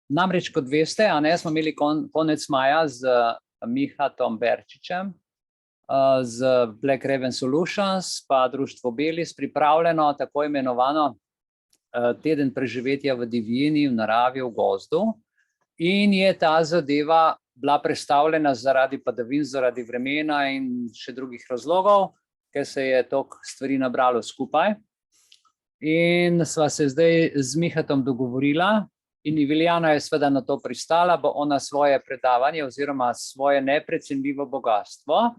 Namreč, kot veste, smo imeli konec maja z Mihatom Berčičem, z Black Raven Solutions, pa društvo Belis pripravljeno tako imenovano teden preživetja v divjini, v naravi, v gozdu. In je ta zadeva bila prestavljena zaradi padavin, zaradi vremena in še drugih razlogov, ker se je toliko stvari nabralo skupaj. In sva se zdaj z Mihatom dogovorila in Iviljana je seveda na to pristala, bo ona svoje predavanje oziroma svoje neprecenljivo bogatstvo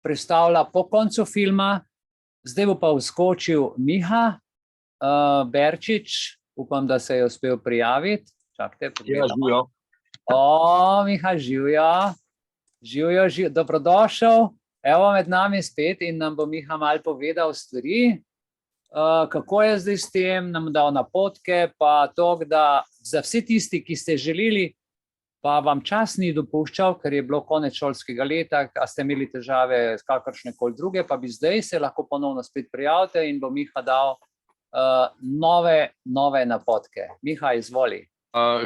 predstavila po koncu filma. Zdaj bo pa vskočil Miha Berčič, upam, da se je uspel prijaviti. Čakajte, živjo. Miha, živjo, dobrodošel. Evo med nami spet in nam bo Miha malo povedal stvari. Kako je zdaj s tem, nam dal napotke, pa to, da za vse tisti, ki ste želeli, pa vam čas ni dopuščal, ker je bilo konec šolskega leta, a ste imeli težave s kakršne koli druge, pa bi zdaj se lahko ponovno spet prijavite in bo Miha dal nove napotke. Miha, izvoli.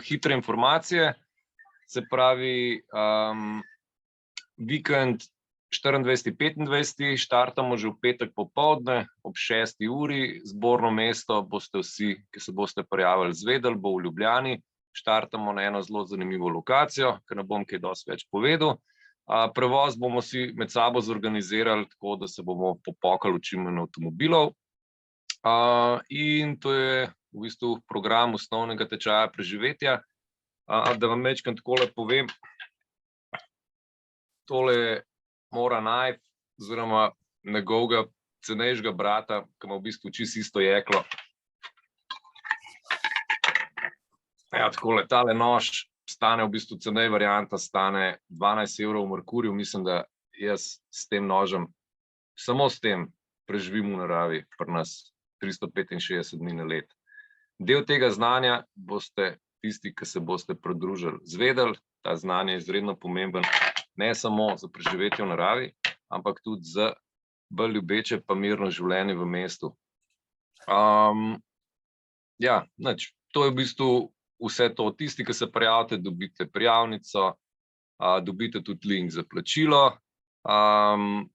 Hitre informacije, se pravi vikend 24.25. štartamo že v petek popoldne ob 6. uri. Zborno mesto boste vsi, ki se boste prijavili, zvedeli, bo v Ljubljani. Štartamo na eno zelo zanimivo lokacijo, ker ne bom kaj dosti več povedal. Prevoz bomo si med sabo zorganizirali tako, da se bomo popokali v čim manj avtomobilov. In to je v bistvu program osnovnega tečaja preživetja. Da vam večkrat takole povem, tole mora najti, oziroma njegovega cenejšega brata, ki ima v bistvu čisto isto jeklo. Ja, takole, tale nož stane v bistvu cenej varianta, stane 12 evrov v Merkurju. Mislim, da jaz s tem nožem, samo s tem, preživim v naravi pri nas 365 dni na let. Del tega znanja boste tisti, ki se boste pridružili, zvedeli. Ta znanje je izredno pomemben, ne samo za preživetje v naravi, ampak tudi za bolj ljubeče pa mirno življenje v mestu. Ja, to je v bistvu vse to. Tisti, ki se prijavite, dobite prijavnico, dobite tudi link za plačilo.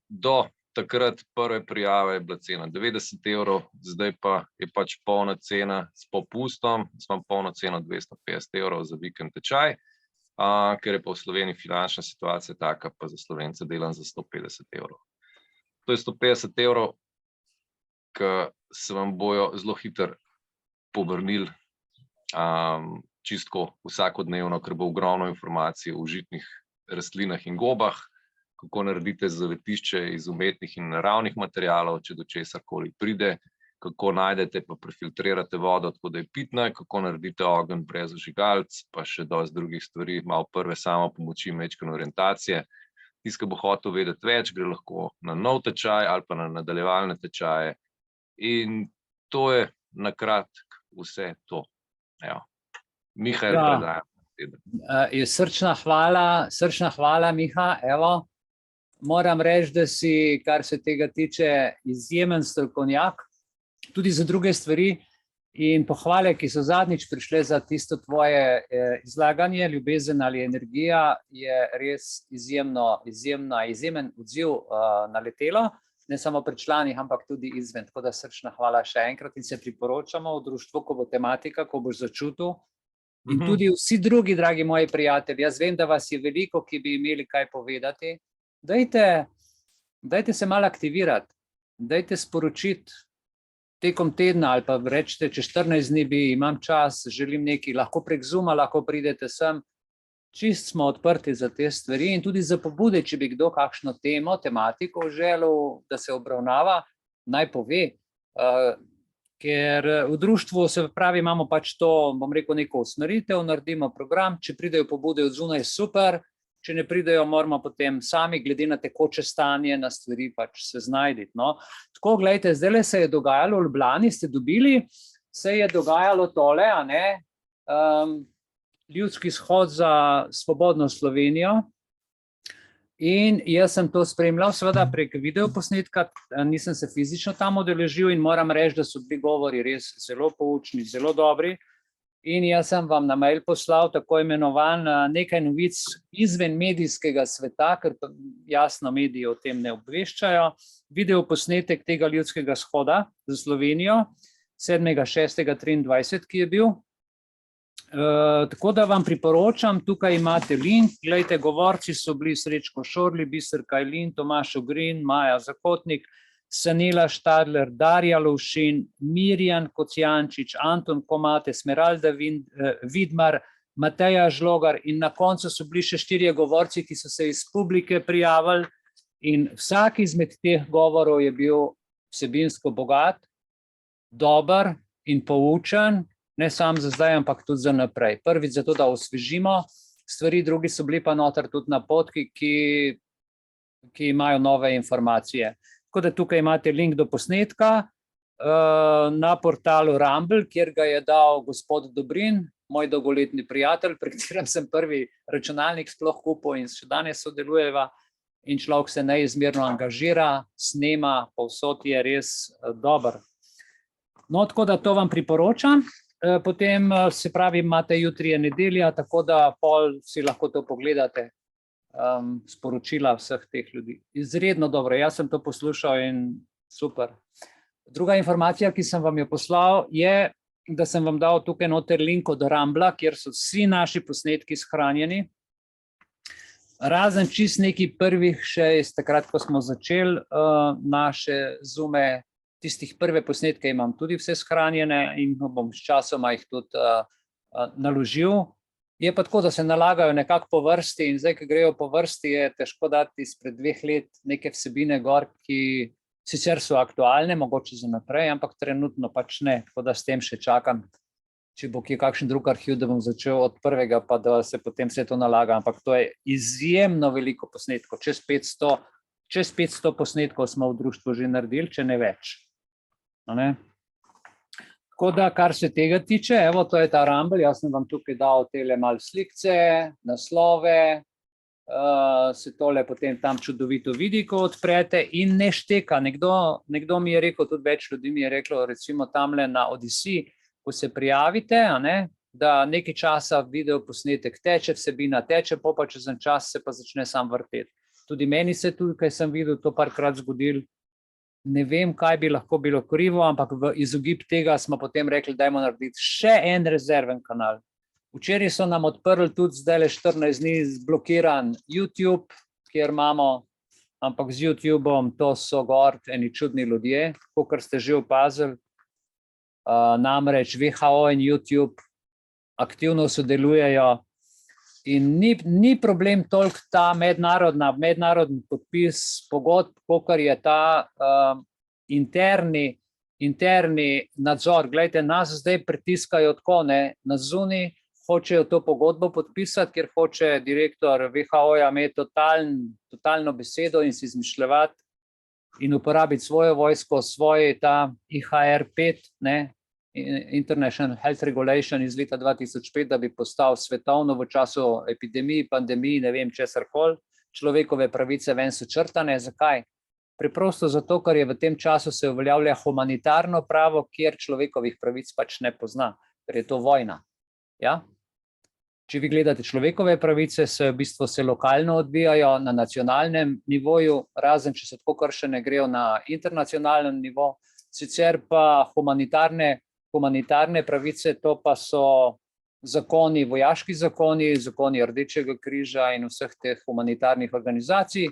Do takrat prve prijave je bila cena 90 evrov, zdaj pa je pač polna cena s popustom, smo polno ceno 250 evrov za vikend tečaj, ker je pa v Sloveniji finančna situacija taka, pa za Slovence delam za 150 evrov. To je 150 evrov, ki se vam bojo zelo hitro povrnili, čistko vsakodnevno, ker bo ogromno informacij o užitnih rastlinah in gobah, kako naredite zavetišče iz umetnih in naravnih materialov, če do česarkoli pride, kako najdete pa prefiltrirate vodo, tako da je pitna, kako naredite ogenj brez vžigalc, pa še dosti drugih stvari, malo prve samopomoči, majčkeno orientacije. Tisti, ki bo hotel vedeti več, gre lahko na nov tečaj ali pa na nadaljevalne tečaje. In to je na kratko vse to. Miha, predajam. Srčna hvala, Miha. Evo, moram reči, da si, kar se tega tiče, izjemen strokovnjak, tudi za druge stvari, in pohvale, ki so zadnjič prišle za tisto tvoje izlaganje, ljubezen ali energija, je res izjemen odziv naletelo, ne samo pri članih, ampak tudi izven. Tako da srčna hvala še enkrat in se priporočamo v društvu, ko bo tematika, ko boš začutil. In tudi vsi drugi, dragi moji prijatelji, jaz vem, da vas je veliko, ki bi imeli kaj povedati. Dajte se malo aktivirati, dajte sporočiti tekom tedna ali pa rečete, če 14 dni imam čas, želim nekaj, lahko prek Zooma, lahko pridete sem. Čist smo odprti za te stvari in tudi za pobude, če bi kdo kakšno temo, tematiko želel, da se obravnava, naj pove. Ker v društvu, se pravi, imamo pač to, bom rekel, neko usmeritev, naredimo program, če pridejo pobude od zunaj, super, če ne pridejo, moramo potem sami, glede na tekoče stanje, na stvari pač se znajditi. Tako, gledajte, zdaj se je dogajalo v Ljubljani, ste dobili, se je dogajalo tole, ljudski shod za svobodno Slovenijo. In jaz sem to spremljal, seveda prek videoposnetka, nisem se fizično tam udeležil in moram reči, da so bili govori res zelo poučni, zelo dobri. in jaz sem vam na mail poslal tako imenovan nekaj novic izven medijskega sveta, ker jasno mediji o tem ne obveščajo. Video posnetek tega ljudskega shoda za Slovenijo 7.6.23, ki je bil. Tako da vam priporočam, tukaj imate link, glejte, govorci so bili Srečko Šorli, Biser Kajlin, Tomaž Ogrin, Maja Zakotnik, Sanela Štadler, Darja Lovšin, Mirjan Kocijančič, Anton Komate, Smeralda Vidmar, Mateja Žlogar in na koncu so bili še 4 govorci, ki so se iz publike prijavili in vsak izmed teh govorov je bil vsebinsko bogat, dober in poučen, ne samo za zdaj, ampak tudi za naprej. Prvič zato, da osvežimo stvari, drugi so bili pa noter tudi napotki, ki imajo nove informacije. Tako da tukaj imate link do posnetka na portalu Rumble, kjer ga je dal gospod Dobrin, moj dolgoletni prijatelj, pri katerem sem prvi računalnik sploh kupil in še danes sodelujeva in človek se neizmerno angažira, snema, povsod je res dober. No, tako da to vam priporočam. Potem, se pravi, imate jutri je nedelja, tako da pol si lahko to pogledate, sporočila vseh teh ljudi. Izredno dobro, jaz sem to poslušal in super. Druga informacija, ki sem vam jo poslal, je, da sem vam dal tukaj noter link od Rumbla, kjer so vsi naši posnetki shranjeni. Razen čist neki prvih še iz takrat, ko smo začeli naše Zoome, tistih prve posnetke imam tudi vse shranjene in bom s časoma jih tudi naložil. Je pa tako, da se nalagajo nekako po vrsti in zdaj, ki grejo po vrsti, je težko dati izpred 2 let neke vsebine gor, ki sicer so aktualne, mogoče za naprej, ampak trenutno pač ne, tako da s tem še čakam, če bo kje kakšen drug arhiv, da bom začel od prvega, pa da se potem vse to nalaga, ampak to je izjemno veliko posnetkov, čez 500 posnetkov smo v društvu že naredili, če ne več. Ne? Tako da, kar se tega tiče, evo, to je ta Rumble, jaz sem vam tukaj dal tele malo slikce, naslove, se tole potem tam čudovito vidi, ko odprete in ne šteka. Nekdo mi je rekel, tudi več ljudi mi je reklo, recimo tamle na Odisiji, ko se prijavite, da nekaj časa video posnetek teče, vsebina teče, pa čez en čas se pa začne sam vrteti. Tudi meni se tukaj sem videl to parkrat zgodil. Ne vem, kaj bi lahko bilo krivo, ampak v izogib tega smo potem rekli, dajmo narediti še en rezerven kanal. Včeraj so nam odprli tudi zdaj 14 dni zblokiran YouTube, kjer imamo, ampak z YouTubeom to so gor eni čudni ljudje, kakor ste že opazili. Namreč WHO in YouTube aktivno sodelujejo in ni problem toliko ta mednarodni podpis pogodb, kakor je ta interni nadzor. Glejte, nas zdaj pritiskajo tako, na zunaj hočejo to pogodbo podpisati, ker hoče direktor WHO-ja imeti totalno besedo in si izmišljevati in uporabiti svojo vojsko, svoj ta IHR-5, International Health Regulation iz leta 2005, da bi postal svetovno v času epidemiji, pandemiji, ne vem česarkoli, človekove pravice ven so črtane. Zakaj? Preprosto zato, ker je v tem času se uveljavlja humanitarno pravo, kjer človekovih pravic pač ne pozna, ker je to vojna. Ja? Če vi gledate človekove pravice, se v bistvu se lokalno odvijajo na nacionalnem nivoju, razen če se tako kršene grejo na internacionalnem nivo, sicer pa humanitarne pravice, to pa so zakoni, vojaški zakoni, zakoni Rdečega križa in vseh teh humanitarnih organizacij,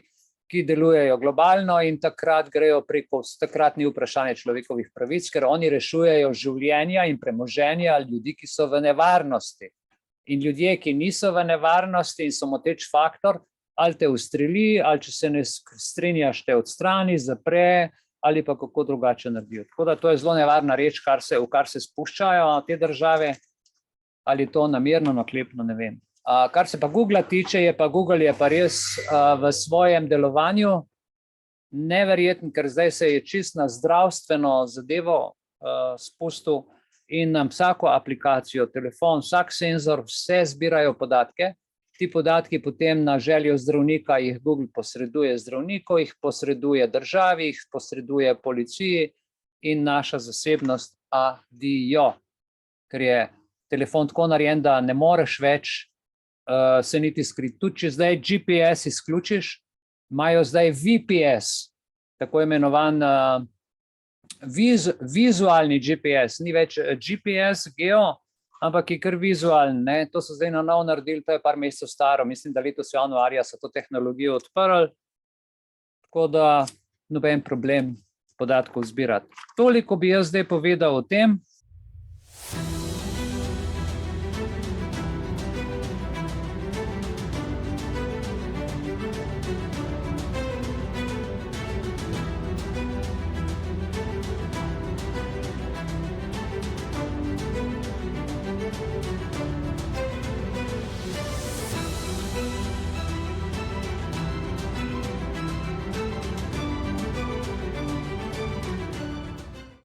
ki delujejo globalno in takrat grejo preko, takrat ni vprašanje človekovih pravic, ker oni rešujejo življenja in premoženja ljudi, ki so v nevarnosti. In ljudje, ki niso v nevarnosti in so moteč faktor, ali te ustreli, ali če se ne strinjaš, te odstrani, zapre, ali pa kako drugače naredijo. Tako da to je zelo nevarna reč, v kar se spuščajo te države, ali to namerno, naklepno, ne vem. Kar se pa Google tiče, Google je pa res v svojem delovanju neverjeten, ker zdaj se je čist na zdravstveno zadevo spustil in nam vsako aplikacijo, telefon, vsak senzor, vse zbirajo podatke. Ti podatki potem na željo zdravnika jih Google posreduje zdravniku, jih posreduje državi, jih posreduje policiji in naša zasebnost adijo. Ker je telefon tako narejen, da ne moreš več se niti skriti. Tudi če zdaj GPS izključiš, imajo zdaj VPS, tako imenovan vizualni GPS, ni več GPS, geo, ampak je kar vizualen, ne? To so zdaj na novo naredili, to je par mesecev staro, mislim, da letos januarja so to tehnologijo odprli, tako da noben problem podatkov zbirati. Toliko bi jaz zdaj povedal o tem.